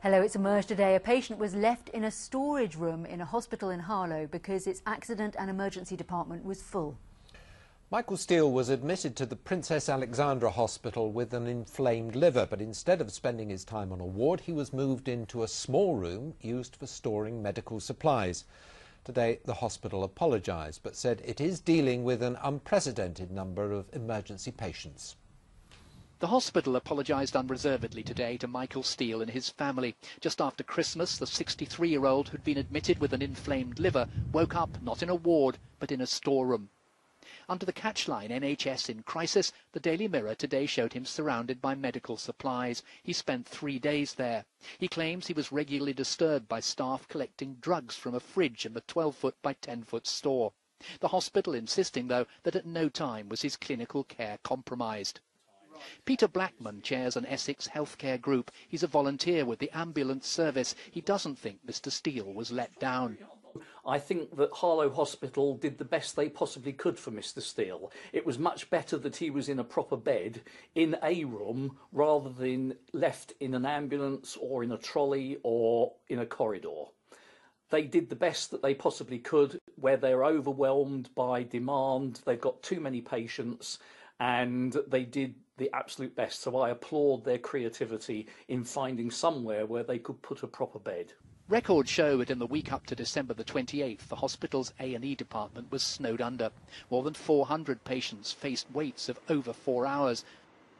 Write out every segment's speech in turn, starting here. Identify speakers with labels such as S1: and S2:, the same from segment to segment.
S1: Hello, it's emerged today. A patient was left in a storage room in a hospital in Harlow because its accident and emergency department was full.
S2: Michael Steele was admitted to the Princess Alexandra Hospital with an inflamed liver, but instead of spending his time on a ward, he was moved into a small room used for storing medical supplies. Today, the hospital apologised, but said it is dealing with an unprecedented number of emergency patients.
S3: The hospital apologised unreservedly today to Michael Steele and his family. Just after Christmas, the 63-year-old who'd been admitted with an inflamed liver woke up not in a ward, but in a storeroom. Under the catchline NHS in crisis, the Daily Mirror today showed him surrounded by medical supplies. He spent 3 days there. He claims he was regularly disturbed by staff collecting drugs from a fridge in the 12-foot by 10-foot store. The hospital insisting, though, that at no time was his clinical care compromised. Peter Blackman chairs an Essex healthcare group. He's a volunteer with the ambulance service. He doesn't think Mr. Steele was let down.
S4: I think that Harlow Hospital did the best they possibly could for Mr. Steele. It was much better that he was in a proper bed in a room rather than left in an ambulance or in a trolley or in a corridor. They did the best that they possibly could where they're overwhelmed by demand. They've got too many patients and they did the absolute best. So I applaud their creativity in finding somewhere where they could put a proper bed.
S3: Records show that in the week up to December the 28th, the hospital's A&E department was snowed under. More than 400 patients faced waits of over 4 hours.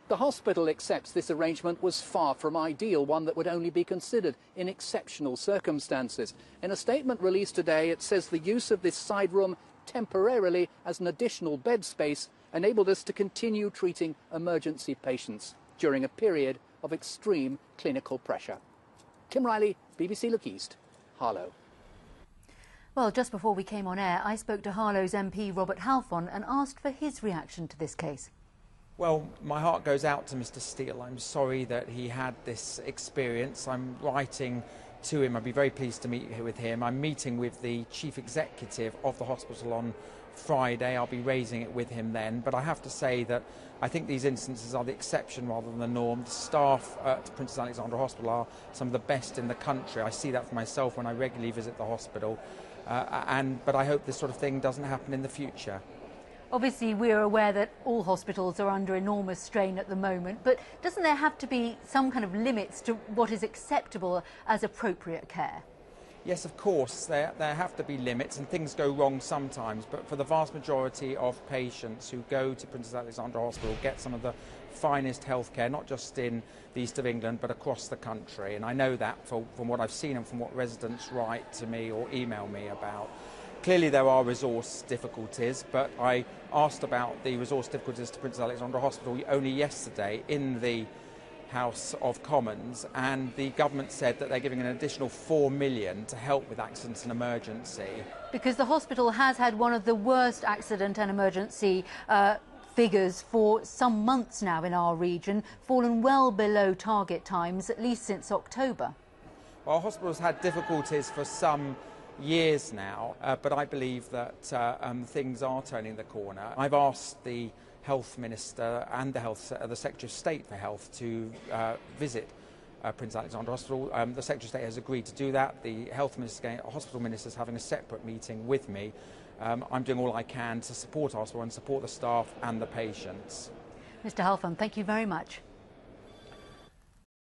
S3: The hospital accepts this arrangement was far from ideal, one that would only be considered in exceptional circumstances. In a statement released today, it says the use of this side room temporarily as an additional bed space enabled us to continue treating emergency patients during a period of extreme clinical pressure. Kim Riley, BBC Look East, Harlow.
S1: Well, just before we came on air, I spoke to Harlow's MP Robert Halfon and asked for his reaction to this case.
S5: Well, my heart goes out to Mr. Steele. I'm sorry that he had this experience. I'm writing to him. I'd be very pleased to meet with him. I'm meeting with the chief executive of the hospital on Friday. I'll be raising it with him then. But I have to say that I think these instances are the exception rather than the norm. The staff at Princess Alexandra Hospital are some of the best in the country. I see that for myself when I regularly visit the hospital. But I hope this sort of thing doesn't happen in the future.
S1: Obviously, we're aware that all hospitals are under enormous strain at the moment, but doesn't there have to be some kind of limits to what is acceptable as appropriate care?
S5: Yes, of course, there have to be limits and things go wrong sometimes, but for the vast majority of patients who go to Princess Alexandra Hospital get some of the finest healthcare, not just in the east of England, but across the country. And I know that from what I've seen and from what residents write to me or email me about. Clearly there are resource difficulties, but I asked about the resource difficulties to Princess Alexandra Hospital only yesterday in the House of Commons, and the government said that they're giving an additional £4 million to help with accidents and emergency.
S1: Because the hospital has had one of the worst accident and emergency figures for some months now in our region, fallen well below target times, at least since October.
S5: Well, our hospital's had difficulties for some years now, but I believe that things are turning the corner. I've asked the Health Minister and the Secretary of State for Health to visit Princess Alexandra Hospital. The Secretary of State has agreed to do that. The Health Minister, Hospital Minister is having a separate meeting with me. I'm doing all I can to support our hospital and support the staff and the patients.
S1: Mr. Halfon, thank you very much.